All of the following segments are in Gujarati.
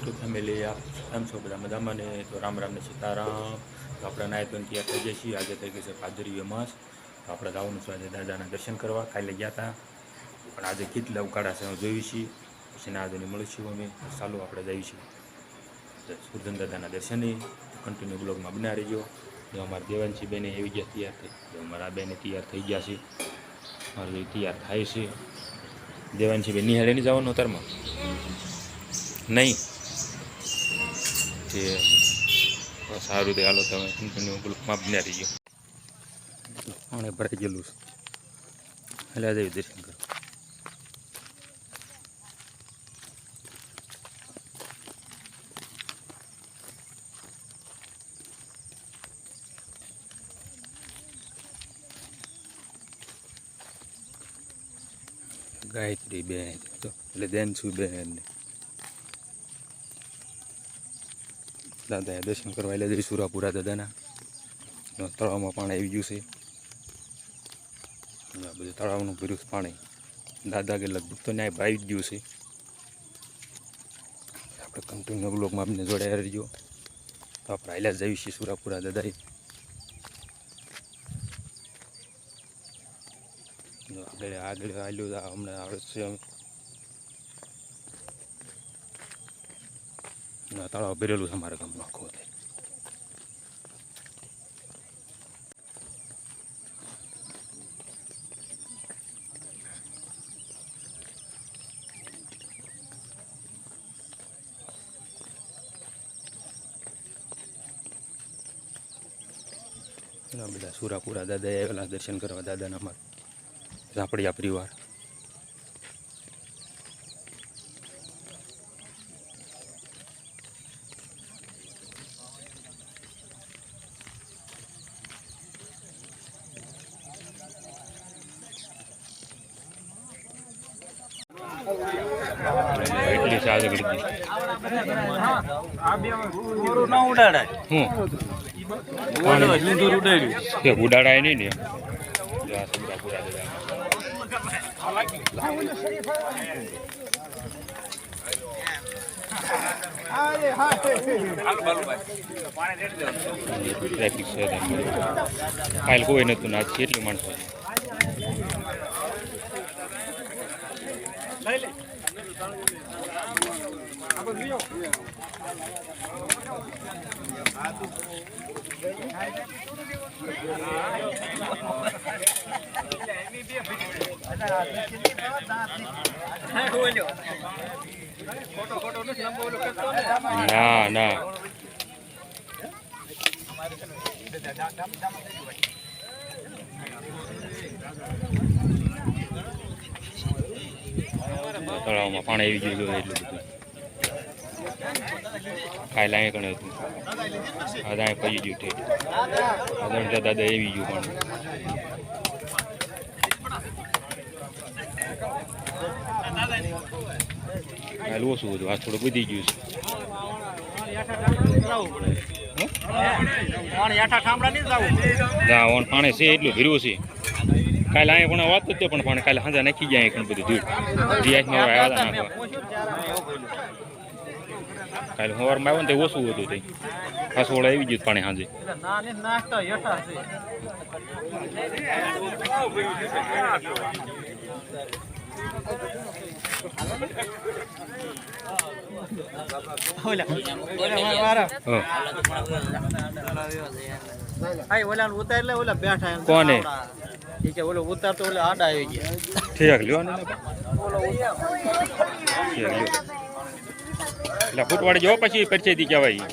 યુટ્યુબ ફેમિલી એમ છો બધા મજામાં ને? તો રામ રામ ને સીતારામ. તો આપણે નાય તો તૈયાર થઈ જઈએ છીએ. આજે થઈ ગઈ છે ભાદરવી અમાસ. તો આપણે જવાનું છે આજે દાદાના દર્શન કરવા. કાલે ગયા હતા પણ આજે કેટલા ઉકાળા છે જોઈ છીએ. પછી નાદને મળીશું અમે. ચાલો આપણે જઈએ છીએ સુરજન દાદાના દર્શને. કન્ટિન્યુ બ્લોગમાં બના રહીજો. જો અમારા દેવાંશી બેને એવી ગયા તૈયાર થઈ. તો અમારા બેને તૈયાર થઈ ગયા છે. મારે તૈયાર થાય છે. દેવાંશી બેન નિહાળે નહીં જવાનું તારમાં નહીં તે સારું તે હાલો તમે કન્ટિન્યુ બ્લોગમાં બના રહીજો. પાણી ભરાઈ ગયેલું છે એટલે જઈ દર્શન કરો. ગાયત્રી બેન તો એટલે દેનસુ બેન દાદાએ દર્શન કરવા એટલે જઈ સુરાપુરા દાદાના તળાવમાં પાણી આવી ગયું છે. બધું તળાવનું ભર્યું પાણી. દાદા કે લગભગ તો ન્યાય ભાઈ જ ગયું છે. આપણે કન્ટિન્યુ બ્લોગમાં આપણે જોડાયા રહીજો. તો આપણે હાલ્યા જઈએ છીએ સુરાપુરા દાદાએ. આગળ હાલ્યું હમણાં આવે છે. તળાવ ભરેલું છે અમારા ગામમાં આખો. બધા સુરાપુરા દાદા આવેલા દર્શન કરવા. દાદાના અમારા ઝાપડિયા પરિવાર. એટલી સારી ગઈ ઉડાડાય નહીં ને. ટ્રાફિક છે કાલે કોઈ નતું ને આજ કેટલી માણસો ના ના તળાવમાં પાણી આવી ગયું એટલું બધું. કાલે અહીં કણે હતું આજે અહીં પડી ગયું ઠેઠ દાદા આવી ગયું પણ કાલે ઓછું હતું. આ થોડું વધી ગયું છે. પાણી છે એટલું ભીરું છે. કાલે અહીંયા પણ વાત જ પણ પાણી કાલે સાંજે નાખી જાય ઘણું બધું ધૂળ રિયાજમાં આવ્યા હતા નાખવા. કાલે સવારમાં આવ્યો ને તે ઓછું હતું. તે ફસવડ આવી ગયું પાણી સાંજે. કોને ઉતારતો આડા આવી ગયા. ઠીક લ્યો ને એટલે ફૂટવાડી જો પછી પરચેતી કહેવાય.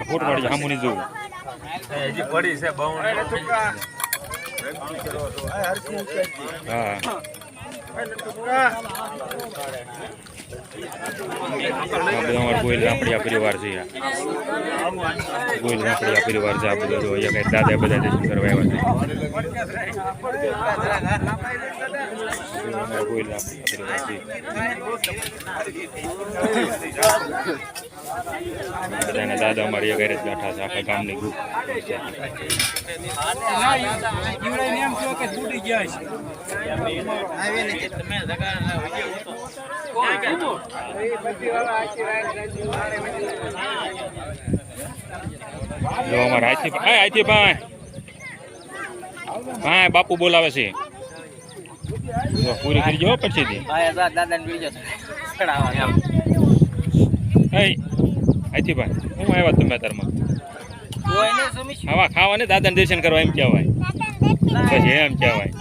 ફૂટવાડી સામુની જોવું પડી છે હા. ગોયલ રાપડિયા પરિવાર છે. ગોયલ રાપડિયા પરિવાર છે. આ બધા જો અહીંયા કઈ દાદા બધા દર્શન કરવા આવ્યા છે. ગોયલ રાપડિયા પરિવાર છે. દાદા અમારી ઘરે જ બેઠા છે. આખા ગામની ગ્રુપ છે. જો અમારા આથી ભાઈ હા બાપુ બોલાવે છે પૂરી કરી જો પછી આથી ભાઈ હું આવ્યા તમે અત્યારમાં ખાવા ને દાદા દર્શન કરવા એમ કહેવાય પછી એમ કહેવાય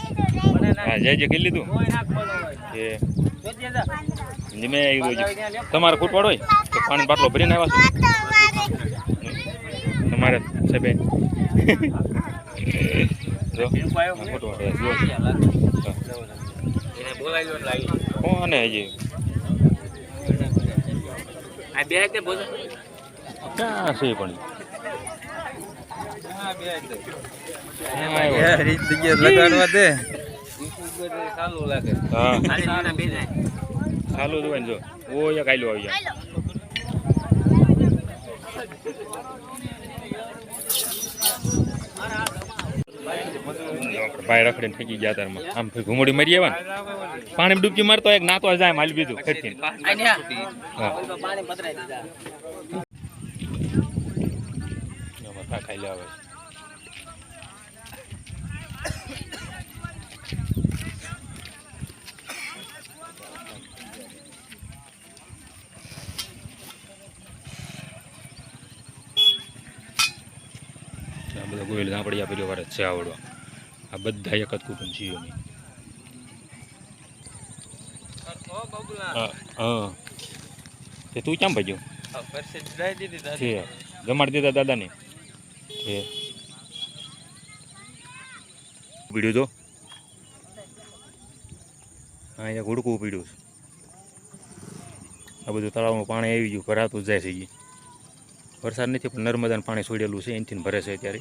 હા જય જય કરી લીધું મેં તમારે ખૂટવાડ હોય તો પાણી બાટલો ભરીને આવ્યા છો તમારે છે બેન કોને હજી ક્યાં છે પણ ચાલુ જોવાય ને જો ઓ એક આયલો આવી જાય ભાઈ રખડીને ફેંકી ગયા તારમાં આમ ઘુમડી મરી આવ્યા ને પાણી ડૂબકી મારતો એક નાતો જાય માલી બીજું ખેંચીને ખાઈ લે આવે બધા ગોયલ ઝાપડિયા પરિવાર જ છે આવડવા આ બધા એક જ કુટુંબ છીએ અમે હા તે તું ક્યાં ભાગ્યો જમાડી દીધા દાદાને પીડ્યું તો હા એક હુડકું પીડ્યું આ બધું તળાવમાં પાણી આવી ગયું ભરાતું જાય છે વરસાદ નથી પણ નર્મદાનું પાણી છોડેલું છે એનાથી ભરે છે અત્યારે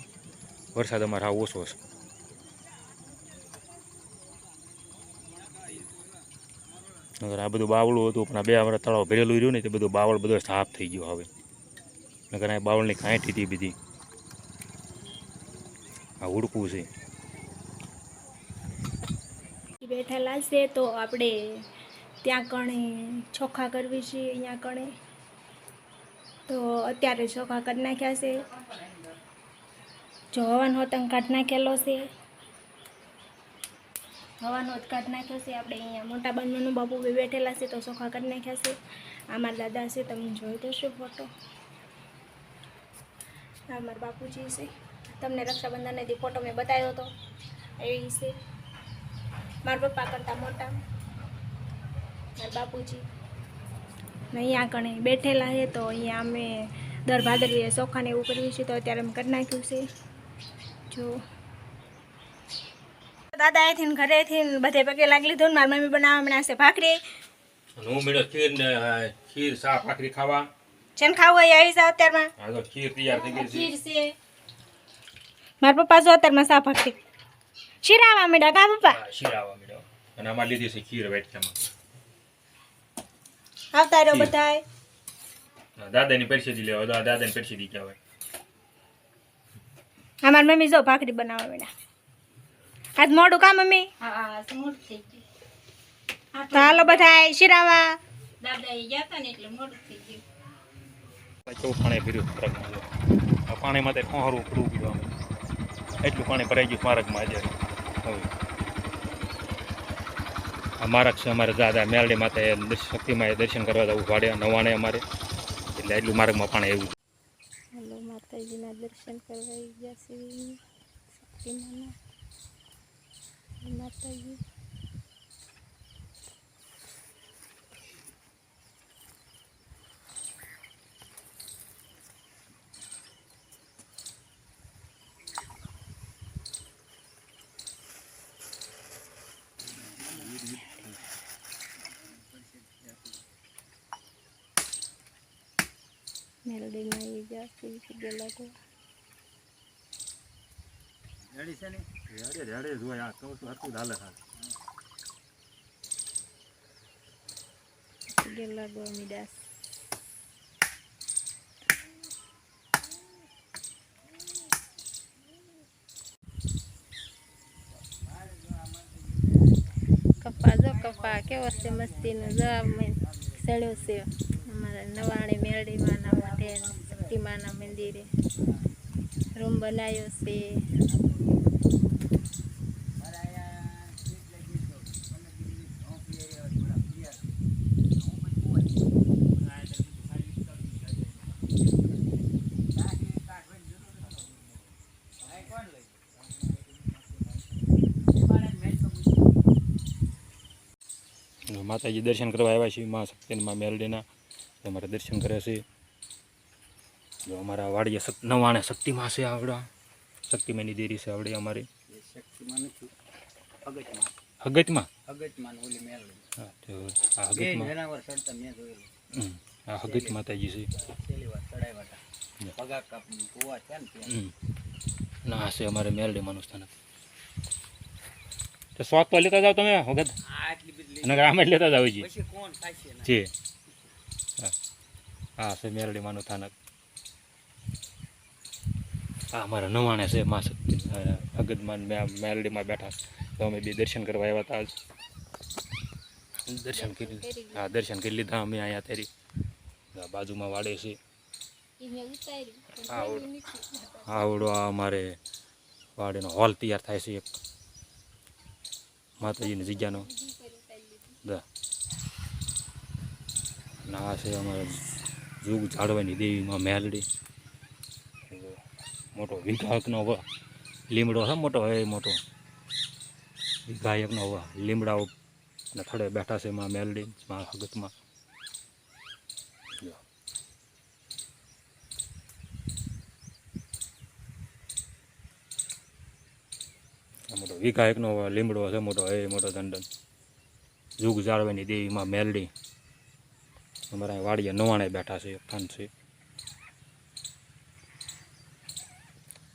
વરસાદ અમારે આવો ઓછો છે નગર આ બધું બાવળું હતું પણ આ 2 વર્ષ તળાવ ભરેલું રહ્યું ને તે બધું બાવળ બધો સાફ થઈ ગયો હવે નગર આ બાવળની કાંઠી હતી બધી આ હુડકું છે બેઠેલા છે તો આપણે ત્યાં કણે ચોખા કરવી છે અહીંયા કણે તો અત્યારે ચોખા કરી નાખ્યા છે જો હવાનો હોતંગ કાઢ નાખેલો છે હવાનો કાઢ નાખ્યો છે આપણે અહીંયા મોટા બાનનું બાપુ બી બેઠેલા છે તો ચોખા કરી નાખ્યા છે અમારા દાદા છે તમે જોઈ દેશો ફોટો અમારા બાપુજી છે તમને રક્ષાબંધનને દી ફોટો મેં બતાવ્યો હતો એવી છે મારા પપ્પા કરતાં મોટા મારા બાપુજી અહીંયા કણે બેઠેલા છે તો અહીંયા અમે દર ભાદરવીએ ચોખાને એવું કર્યું છે તો અત્યારે અમે કરી નાખ્યું છે જો દાદા અહીંથી ઘરેથી બધે પગે લાગી લીધું ને મારી મમ્મી બનાવવા હમણાં છે ભાખરી હું મેળો ખીર સા ભાખરી ખાવા જેને ખાવું હોય આવી જાવ અત્યારમાં હા તો ખીર તૈયાર થઈ ગઈ ખીર છે મારા પપ્પા જો અત્યારમાં સા ભાખરી શીરાવા મીડા કા પપ્પા શીરાવા મીડો અને અમાર લીધી છે ખીર વેટકામાં આવતા રહ્યો બધાય દાદાની પરસેદી લેવા દાદાની પરસેદી કહેવાય અમાર મમ્મી જો ભાખરી બનાવવા મીડા આજ મોડું કા મમ્મી હા મોડું થઈ ગયું તો હાલો બધાય શીરાવા દાદા એ ગયા હતા ને એટલે મોડું થઈ ગયું કેવું પાણી ભર્યું માર્ગમાં જો આ પાણીમાં તે ખોહરું પડવું પડ્યું એટલું પાણી ભરાઈ ગયું માર્ગમાં અત્યારે હવે આ માર્ગ છે અમારે દાદા મેલડી માતા શક્તિમાં દર્શન કરવા જવું ભાડે નવાણે અમારે એટલે એટલું માર્ગમાં પાણી આવ્યું હેલો માતાજીના દર્શન કરવા ગયા છે શક્તિમાના માતાજી મેલડીમાં આવી ગયા છે ગયેલા તો રેડી છે ને રેડી જોયા આ કહું છું હતું હાલે હાલ ગયેલા ગોમીદાસ કપા જો કપા કેવો છે મસ્તીનો જો સડ્યો છે અમારા નવાણે મેરડીમાના માટે શક્તિમાના મંદિરે રૂમ બનાવ્યો છે. માતાજી દર્શન કરવા આવ્યા છીએ માં શક્તિ માં મેલડીના. અમારે દર્શન કરે છે. જો અમારા વાડીએ નવાણે શક્તિમાં છે આવડા શક્તિમાની દેરી છે આવડે અમારી હગતમાં. હા તો આ હગતમાં આ હગત માતાજી છે. ના છે અમારે મેલડીમાંનું સ્થાનક. તો શોખ તો લેતા જાઓ તમે વખત અને આમ જ લેતા જાવ છે. હા છે મેરડીમાંનું સ્થાનક. હા અમારા નવાણે છે મા શક્તિ અગતમાં મેરડીમાં બેઠા તો અમે બે દર્શન કરવા આવ્યા હતા. આજ દર્શન કરી હા દર્શન કરી લીધા અમે અહીંયા તેરી બાજુમાં વાડે છે. આવડો આ અમારે વાડીનો હોલ તૈયાર થાય છે એક માતાજીની જગ્યાનો. ના છે અમારે જુગ ઝાડવાની દેવીમાં મેલડી. મોટો વિઘાયકનો લીમડો છે મોટો હોય મોટો વિઘાયકનો લીમડાઓ થડે બેઠા છે એમાં મેલડી માં હગતમાં. મોટો વિઘાયકનો લીમડો છે મોટો હે મોટો દંડન જુગ જાળવાની દેવીમાં મેલડી. અમારા વાડીએ નવાણે બેઠા છે સ્થાન છે.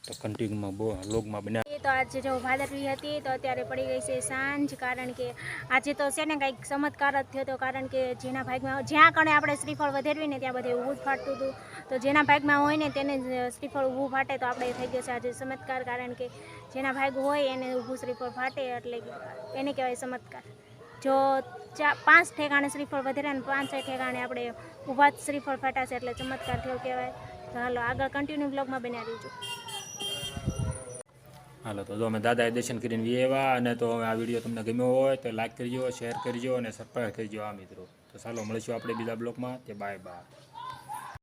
તો કન્ટિન્યુમાં બહુ લોગમાં બન્યા. તો આજે જો ભાદરવી હતી તો અત્યારે પડી ગઈ છે સાંજ. કારણ કે આજે તો છે ને કંઈક ચમત્કાર જ થયો હતો. કારણ કે જેના ભાગમાં જ્યાં કણે આપણે શ્રીફળ વધેરવી ને ત્યાં બધે ઊભું જ ફાટતું હતું. તો જેના ભાગમાં હોય ને તેને શ્રીફળ ઊભું ફાટે તો આપણે થઈ ગયો છે આજે ચમત્કાર. કારણ કે જેના ભાગ હોય એને ઊભું શ્રીફળ ફાટે એટલે એને કહેવાય ચમત્કાર. જો 5 ઠેકાણે શ્રીફળ વધેરા ને 5 ઠેકાણે આપણે ઊભા જ શ્રીફળ ફાટ્યા છે એટલે ચમત્કાર થયો કહેવાય. તો હાલો આગળ કન્ટિન્યુ બ્લોગમાં બન્યા રહીજો. હાલો તો જો અમે દાદાએ દર્શન કરીને આવ્યા. અને તો આ વિડીયો તમને ગમ્યો હોય તો લાઈક કરજો, શેર કરજો અને સબસ્ક્રાઈબ કરજો આ મિત્રો. તો ચાલો મળીશું આપણે બીજા બ્લોગમાં. તે બાય બાય.